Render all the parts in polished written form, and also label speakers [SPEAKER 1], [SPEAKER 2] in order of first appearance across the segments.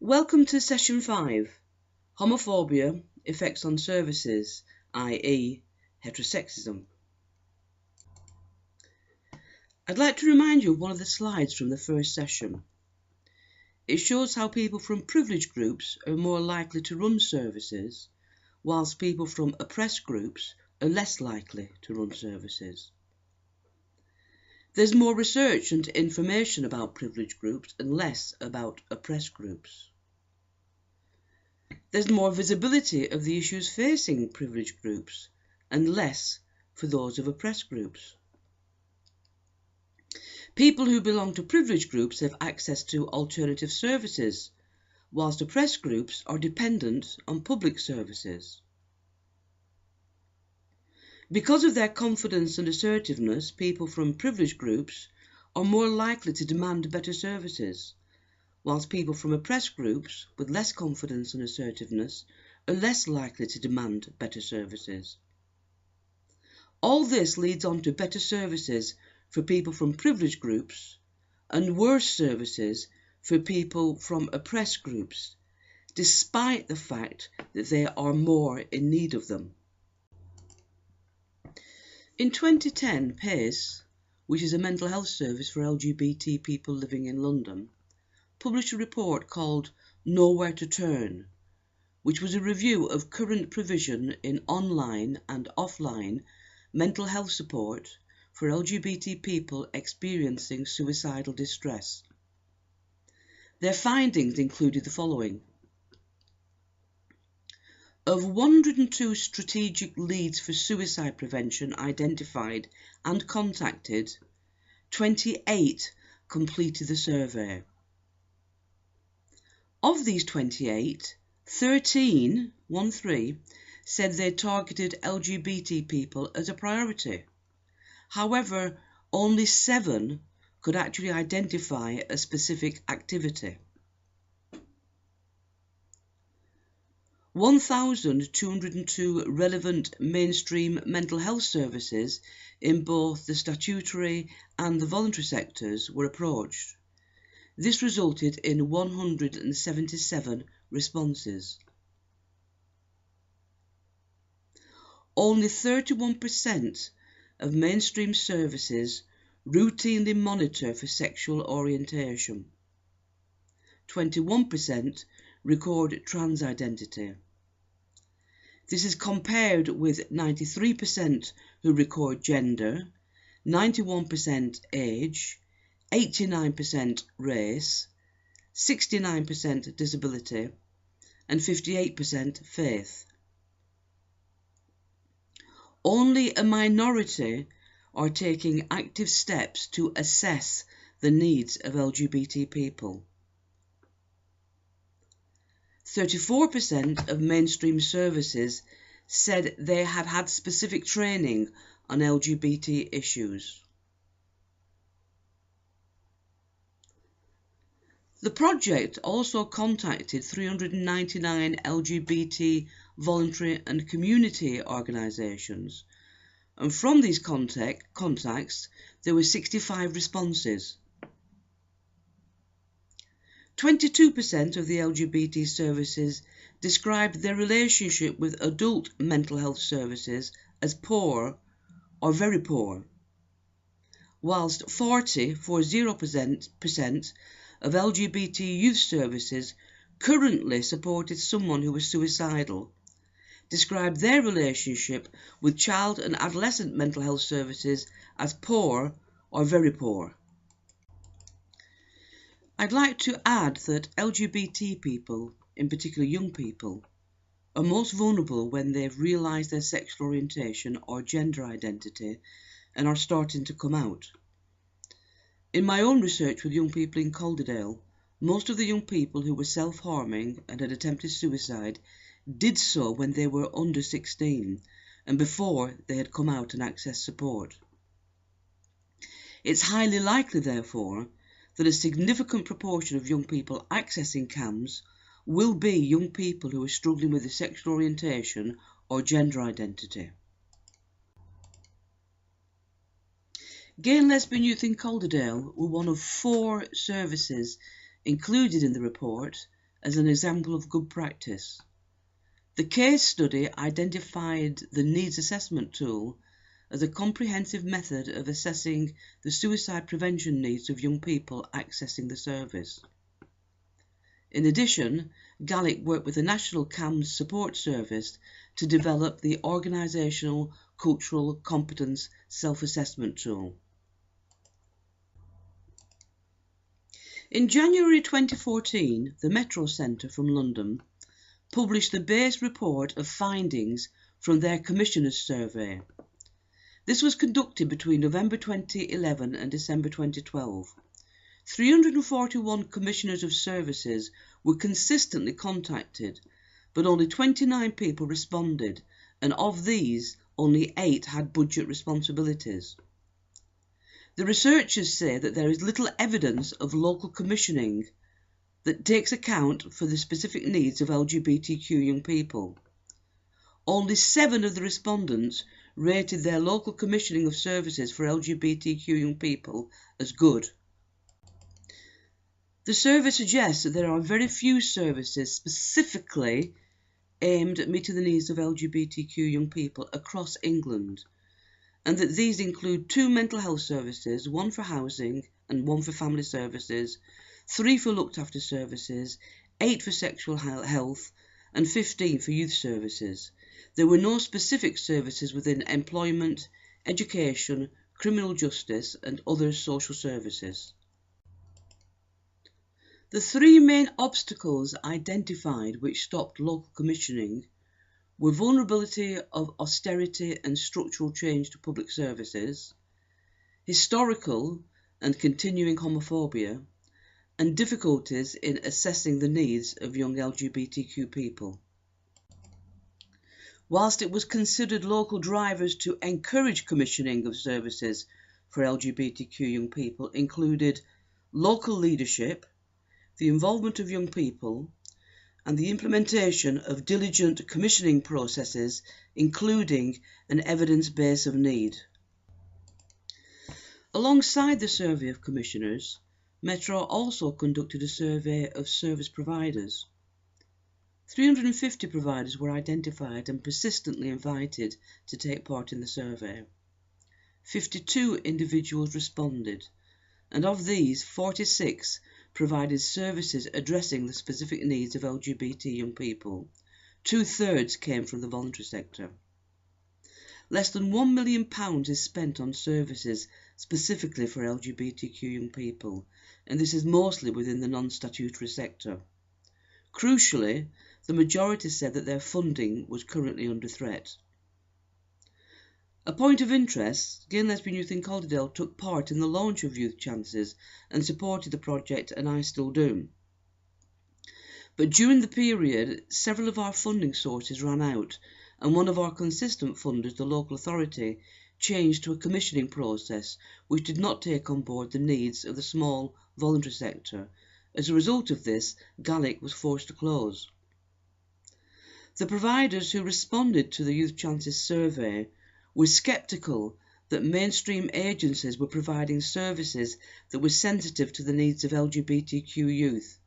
[SPEAKER 1] Welcome to Session 5, Homophobia, Effects on Services, i.e. heterosexism. I'd like to remind you of one of the slides from the first session. It shows how people from privileged groups are more likely to run services, whilst people from oppressed groups are less likely to run services. There's more research and information about privileged groups and less about oppressed groups. There's more visibility of the issues facing privileged groups and less for those of oppressed groups. People who belong to privileged groups have access to alternative services, whilst oppressed groups are dependent on public services. Because of their confidence and assertiveness, people from privileged groups are more likely to demand better services, whilst people from oppressed groups with less confidence and assertiveness are less likely to demand better services. All this leads on to better services for people from privileged groups and worse services for people from oppressed groups, despite the fact that they are more in need of them. In 2010, PACE, which is a mental health service for LGBT people living in London, published a report called Nowhere to Turn, which was a review of current provision in online and offline mental health support for LGBT people experiencing suicidal distress. Their findings included the following. Of 102 strategic leads for suicide prevention identified and contacted, 28 completed the survey. Of these 28, 13 said they targeted LGBT people as a priority. However, only 7 could actually identify a specific activity. 1,202 relevant mainstream mental health services in both the statutory and the voluntary sectors were approached. This resulted in 177 responses. Only 31% of mainstream services routinely monitor for sexual orientation. 21% record trans identity. This is compared with 93% who record gender, 91% age, 89% race, 69% disability, and 58% faith. Only a minority are taking active steps to assess the needs of LGBT people. 34% of mainstream services said they had had specific training on LGBT issues. The project also contacted 399 LGBT voluntary and community organisations, and from these contacts there were 65 responses. 22% of the LGBT services described their relationship with adult mental health services as poor or very poor, whilst 40% of LGBT youth services currently supported someone who was suicidal, described their relationship with child and adolescent mental health services as poor or very poor. I'd like to add that LGBT people, in particular young people, are most vulnerable when they've realised their sexual orientation or gender identity and are starting to come out. In my own research with young people in Calderdale, most of the young people who were self-harming and had attempted suicide did so when they were under 16 and before they had come out and accessed support. It's highly likely, therefore, that a significant proportion of young people accessing CAMHS will be young people who are struggling with their sexual orientation or gender identity. Gay and Lesbian Youth in Calderdale were one of 4 services included in the report as an example of good practice. The case study identified the needs assessment tool as a comprehensive method of assessing the suicide prevention needs of young people accessing the service. In addition, Gaelic worked with the National CAMH Service to develop the Organisational Cultural Competence Self-Assessment Tool. In January 2014, the Metro Centre from London published the base report of findings from their Commissioners' Survey. This was conducted between November 2011 and December 2012. 341 Commissioners of Services were consistently contacted, but only 29 people responded, and of these, only 8 had budget responsibilities. The researchers say that there is little evidence of local commissioning that takes account for the specific needs of LGBTQ young people. Only 7 of the respondents rated their local commissioning of services for LGBTQ young people as good. The survey suggests that there are very few services specifically aimed at meeting the needs of LGBTQ young people across England, and that these include 2 mental health services, 1 for housing and 1 for family services, 3 for looked after services, 8 for sexual health, and 15 for youth services. There were no specific services within employment, education, criminal justice, and other social services. The 3 main obstacles identified which stopped local commissioning were vulnerability of austerity and structural change to public services, historical and continuing homophobia, and difficulties in assessing the needs of young LGBTQ people. Whilst it was considered local drivers to encourage commissioning of services for LGBTQ young people included local leadership, the involvement of young people, and the implementation of diligent commissioning processes, including an evidence base of need. Alongside the survey of commissioners, Metro also conducted a survey of service providers. 350 providers were identified and persistently invited to take part in the survey. 52 individuals responded, and of these, 46 provided services addressing the specific needs of LGBT young people. 2/3 came from the voluntary sector. Less than £1 million is spent on services specifically for LGBTQ young people, and this is mostly within the non-statutory sector. Crucially, the majority said that their funding was currently under threat. A point of interest, Gay and Lesbian Youth in Calderdale took part in the launch of Youth Chances and supported the project, and I still do. But during the period, several of our funding sources ran out, and one of our consistent funders, the local authority, changed to a commissioning process which did not take on board the needs of the small voluntary sector. As a result of this, Gaelic was forced to close. The providers who responded to the Youth Chances survey were sceptical that mainstream agencies were providing services that were sensitive to the needs of LGBTQ youth.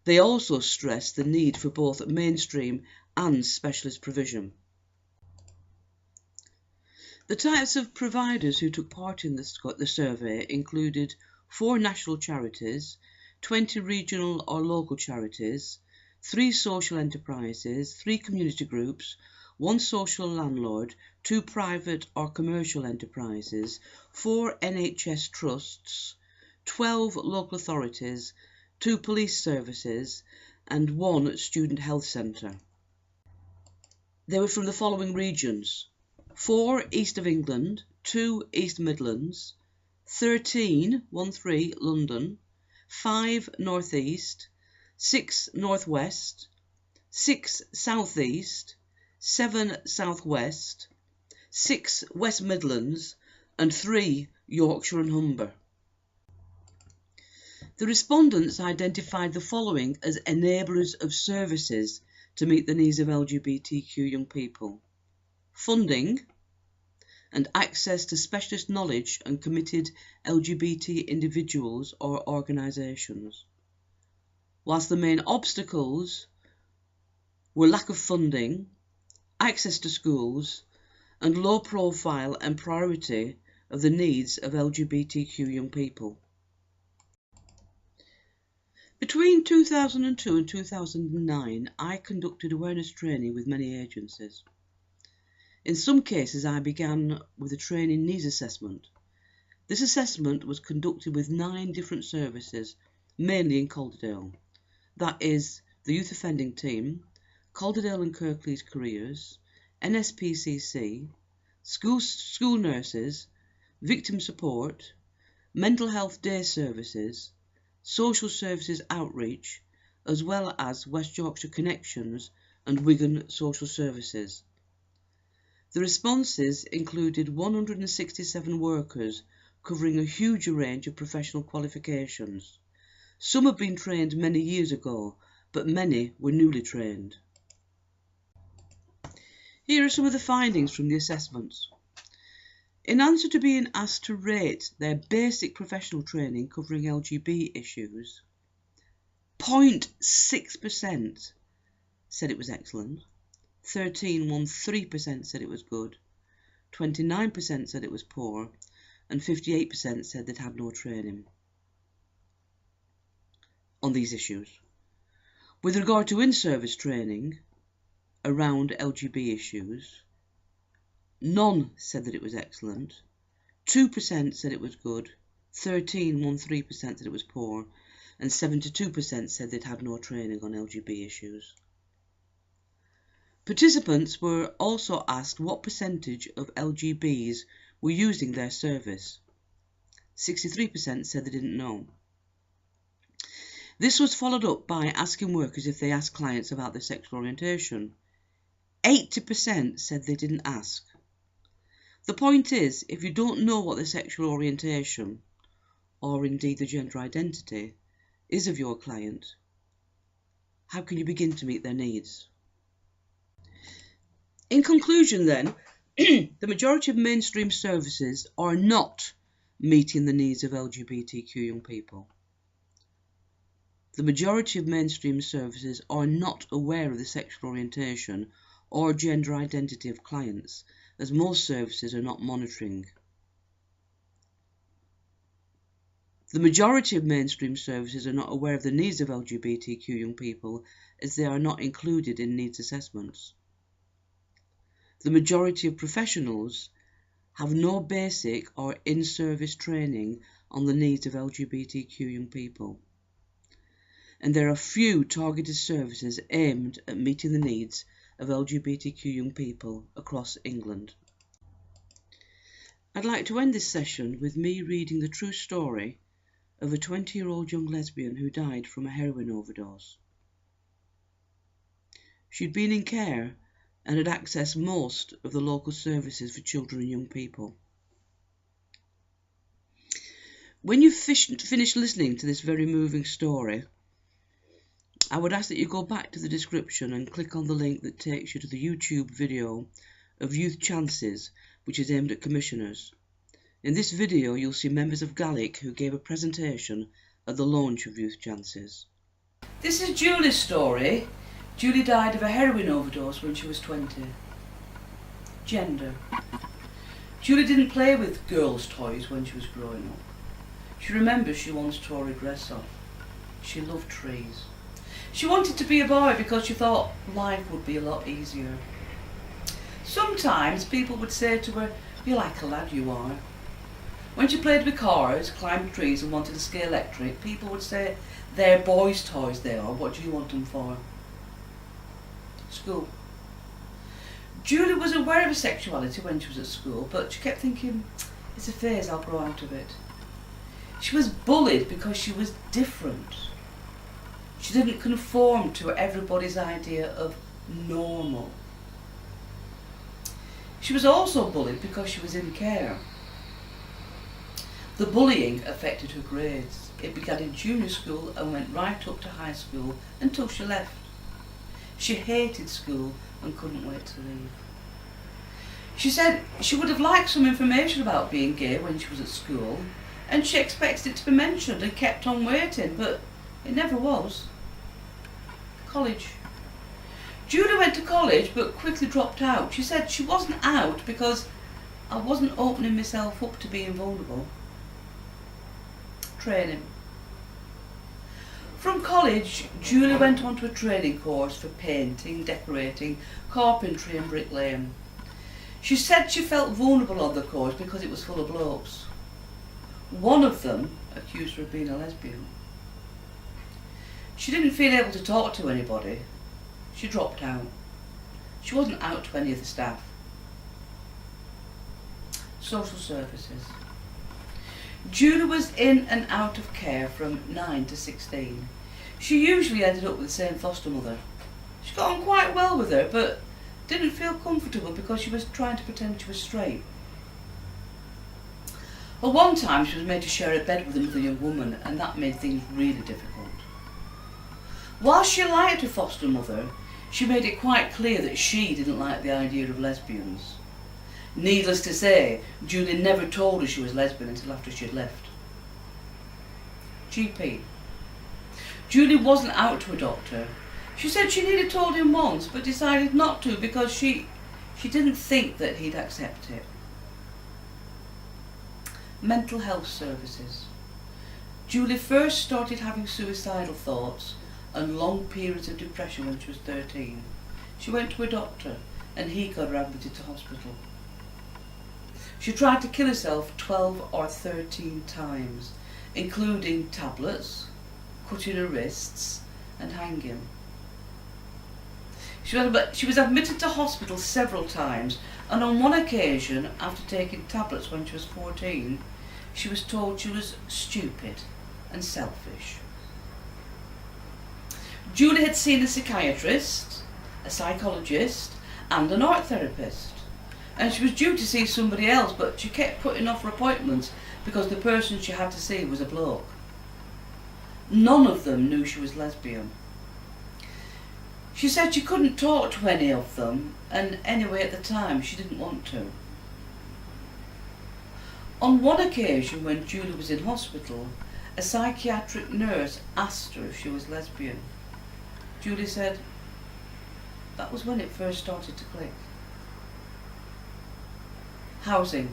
[SPEAKER 1] They also stressed the need for both mainstream and specialist provision. The types of providers who took part in the survey included 4 national charities, 20 regional or local charities, 3 social enterprises, 3 community groups, 1 social landlord, 2 private or commercial enterprises, 4 NHS trusts, 12 local authorities, 2 police services, and 1 student health centre. They were from the following regions: 4 East of England, 2 East Midlands, 13 London, 5 North East, 6 North West, 6 South East, 7 South West, 6 West Midlands, and 3 Yorkshire and Humber. The respondents identified the following as enablers of services to meet the needs of LGBTQ young people: funding and access to specialist knowledge and committed LGBT individuals or organisations. whilst the main obstacles were lack of funding, access to schools, and low profile and priority of the needs of LGBTQ young people. Between 2002 and 2009, I conducted awareness training with many agencies. In some cases, I began with a training needs assessment. This assessment was conducted with 9 different services, mainly in Calderdale. That is, the Youth Offending Team, Calderdale and Kirklees Careers, NSPCC, school nurses, victim support, mental health day services, social services outreach, as well as West Yorkshire Connections and Wigan Social Services. The responses included 167 workers covering a huge range of professional qualifications. Some had been trained many years ago, but many were newly trained. Here are some of the findings from the assessments. In answer to being asked to rate their basic professional training covering LGBT issues, 0.6% said it was excellent, 13% said it was good, 29% said it was poor, and 58% said they'd had no training on these issues. With regard to in-service training around LGBT issues, none said that it was excellent, 2% said it was good, 13% said it was poor, and 72% said they'd had no training on LGBT issues. Participants were also asked what percentage of LGBs were using their service. 63% said they didn't know. This was followed up by asking workers if they asked clients about their sexual orientation. 80% said they didn't ask. The point is, if you don't know what the sexual orientation, or indeed the gender identity, is of your client, how can you begin to meet their needs? In conclusion then, the majority of mainstream services are not meeting the needs of LGBTQ young people. The majority of mainstream services are not aware of the sexual orientation or gender identity of clients, as most services are not monitoring. The majority of mainstream services are not aware of the needs of LGBTQ young people, as they are not included in needs assessments. The majority of professionals have no basic or in-service training on the needs of LGBTQ young people. And there are few targeted services aimed at meeting the needs of LGBTQ young people across England. I'd like to end this session with me reading the true story of a 20-year-old young lesbian who died from a heroin overdose. She'd been in care and had accessed most of the local services for children and young people. When you've finished listening to this very moving story, I would ask that you go back to the description and click on the link that takes you to the YouTube video of Youth Chances, which is aimed at commissioners. In this video you'll see members of Gaelic who gave a presentation at the launch of Youth Chances. This is Julie's story. Julie died of a heroin overdose when she was 20. Gender. Julie didn't play with girls' toys when she was growing up. She remembers she once tore a dress off. She loved trees. She wanted to be a boy because she thought life would be a lot easier. Sometimes people would say to her, "You're like a lad, you are." When she played with cars, climbed trees and wanted to ski electric, people would say, "They're boys' toys they are, what do you want them for?" School. Julie was aware of her sexuality when she was at school, but she kept thinking, "It's a phase, I'll grow out of it." She was bullied because she was different. She didn't conform to everybody's idea of normal. She was also bullied because she was in care. The bullying affected her grades. It began in junior school and went right up to high school until she left. She hated school and couldn't wait to leave. She said she would have liked some information about being gay when she was at school, and she expected it to be mentioned and kept on waiting, but it never was. college. Julie went to college but quickly dropped out. She said she wasn't out because I wasn't opening myself up to being vulnerable. Training. From college, Julie went on to a training course for painting, decorating, carpentry and bricklaying. She said she felt vulnerable on the course because it was full of blokes. One of them accused her of being a lesbian. She didn't feel able to talk to anybody. She dropped out. She wasn't out to any of the staff. Social services. Julie was in and out of care from 9 to 16. She usually ended up with the same foster mother. She got on quite well with her, but didn't feel comfortable because she was trying to pretend she was straight. Well, one time she was made to share a bed with another young woman, and that made things really difficult. While she liked her foster mother, she made it quite clear that she didn't like the idea of lesbians. Needless to say, Julie never told her she was lesbian until after she had left. GP. Julie wasn't out to a doctor. She said she nearly told him once, but decided not to because she didn't think that he'd accept it. Mental health services. Julie first started having suicidal thoughts and long periods of depression when she was 13. She went to a doctor and he got her admitted to hospital. She tried to kill herself 12 or 13 times, including tablets, cutting her wrists and hanging. She was admitted to hospital several times, and on one occasion, after taking tablets when she was 14, she was told she was stupid and selfish. Julie had seen a psychiatrist, a psychologist and an art therapist, and she was due to see somebody else, but she kept putting off her appointments because the person she had to see was a bloke. None of them knew she was lesbian. She said she couldn't talk to any of them, and anyway at the time she didn't want to. On one occasion when Julie was in hospital, a psychiatric nurse asked her if she was lesbian. Julie said, that was when it first started to click. Housing.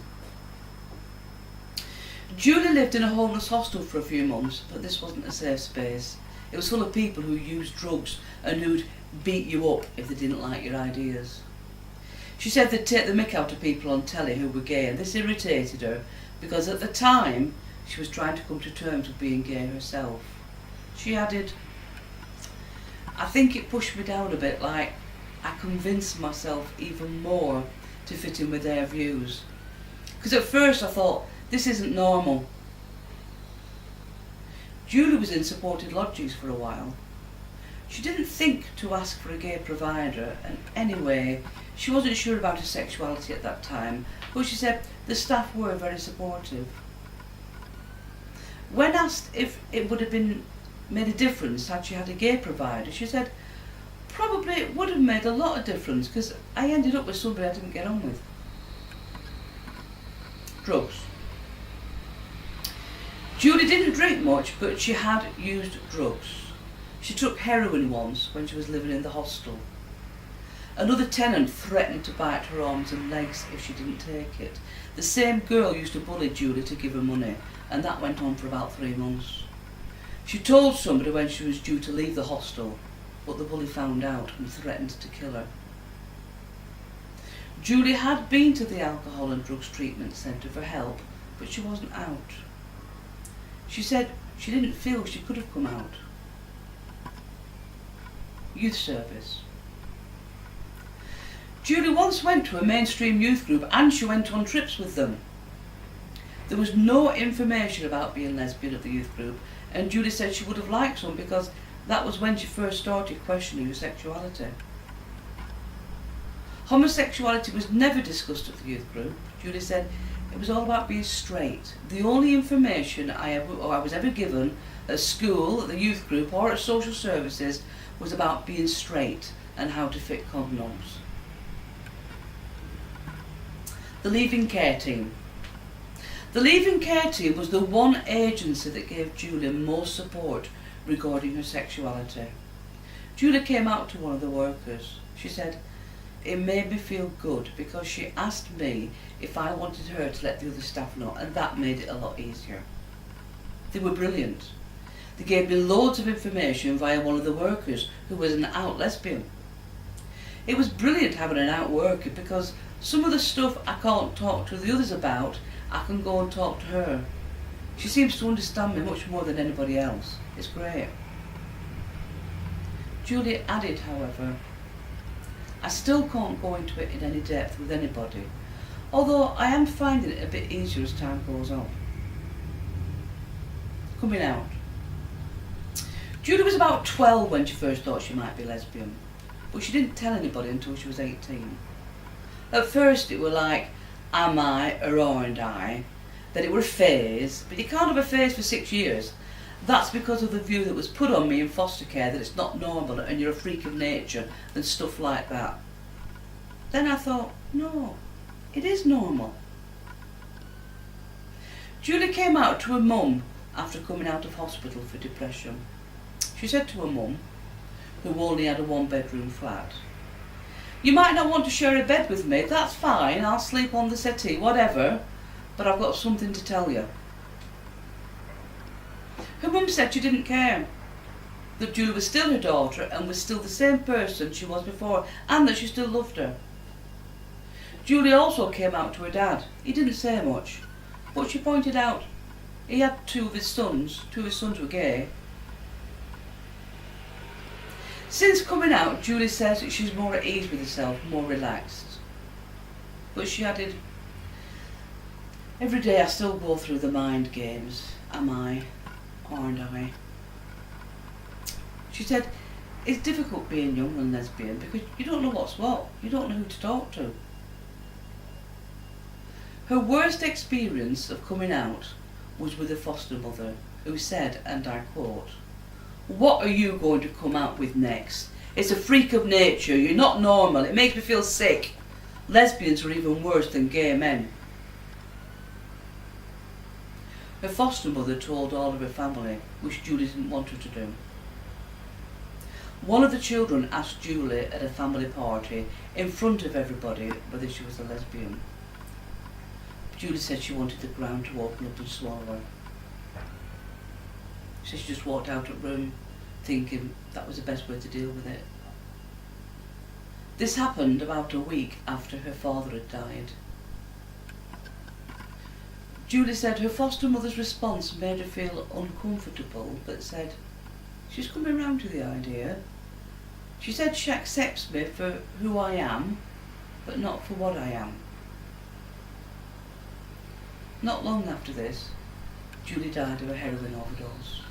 [SPEAKER 1] Julie lived in a homeless hostel for a few months, but this wasn't a safe space. It was full of people who used drugs and who'd beat you up if they didn't like your ideas. She said they'd take the mick out of people on telly who were gay, and this irritated her because at the time she was trying to come to terms with being gay herself. She added, I think it pushed me down a bit, like I convinced myself even more to fit in with their views. Because at first I thought, this isn't normal. Julie was in supported lodges for a while. She didn't think to ask for a gay provider, and anyway, she wasn't sure about her sexuality at that time, but she said the staff were very supportive. When asked if it would have made a difference had she had a gay provider, she said, probably it would have made a lot of difference because I ended up with somebody I didn't get on with. Drugs. Julie didn't drink much, but she had used drugs. She took heroin once when she was living in the hostel. Another tenant threatened to bite her arms and legs if she didn't take it. The same girl used to bully Julie to give her money, and that went on for about 3 months. She told somebody when she was due to leave the hostel, but the bully found out and threatened to kill her. Julie had been to the alcohol and drugs treatment centre for help, but she wasn't out. She said she didn't feel she could have come out. Youth service. Julie once went to a mainstream youth group and she went on trips with them. There was no information about being lesbian at the youth group, and Julie said she would have liked some because that was when she first started questioning her sexuality. Homosexuality was never discussed at the youth group. Julie said it was all about being straight. The only information I was ever given at school, at the youth group or at social services was about being straight and how to fit condoms. The Leaving Care Team. The Leaving Care Team was the one agency that gave Julie most support regarding her sexuality. Julie came out to one of the workers. She said, "It made me feel good because she asked me if I wanted her to let the other staff know, and that made it a lot easier." They were brilliant. They gave me loads of information via one of the workers who was an out lesbian. It was brilliant having an out worker because some of the stuff I can't talk to the others about, I can go and talk to her. She seems to understand me much more than anybody else. It's great. Julie added, however, "I still can't go into it in any depth with anybody, although I am finding it a bit easier as time goes on." Coming out. Julie was about 12 when she first thought she might be lesbian, but she didn't tell anybody until she was 18. At first it were like, am I or aren't I? That it were a phase, but you can't have a phase for 6 years. That's because of the view that was put on me in foster care that it's not normal and you're a freak of nature and stuff like that. Then I thought, no, it is normal. Julie came out to her mum after coming out of hospital for depression. She said to her mum, who only had a 1-bedroom flat, "You might not want to share a bed with me, that's fine, I'll sleep on the settee, whatever, but I've got something to tell you." Her mum said she didn't care, that Julie was still her daughter and was still the same person she was before, and that she still loved her. Julie also came out to her dad. He didn't say much, but she pointed out he had two of his sons were gay. Since coming out, Julie says that she's more at ease with herself, more relaxed. But she added, "Every day I still go through the mind games. Am I? Aren't I?" She said, "It's difficult being young and lesbian because you don't know what's what. You don't know who to talk to." Her worst experience of coming out was with a foster mother who said, and I quote, "What are you going to come out with next? It's a freak of nature. You're not normal. It makes me feel sick. Lesbians are even worse than gay men." Her foster mother told all of her family, which Julie didn't want her to do. One of the children asked Julie at a family party in front of everybody whether she was a lesbian. Julie said she wanted the ground to open up and swallow her. She just walked out of the room thinking that was the best way to deal with it. This happened about a week after her father had died. Julie said her foster mother's response made her feel uncomfortable, but said she's coming round to the idea. She said she accepts me for who I am, but not for what I am. Not long after this, Julie died of a heroin overdose.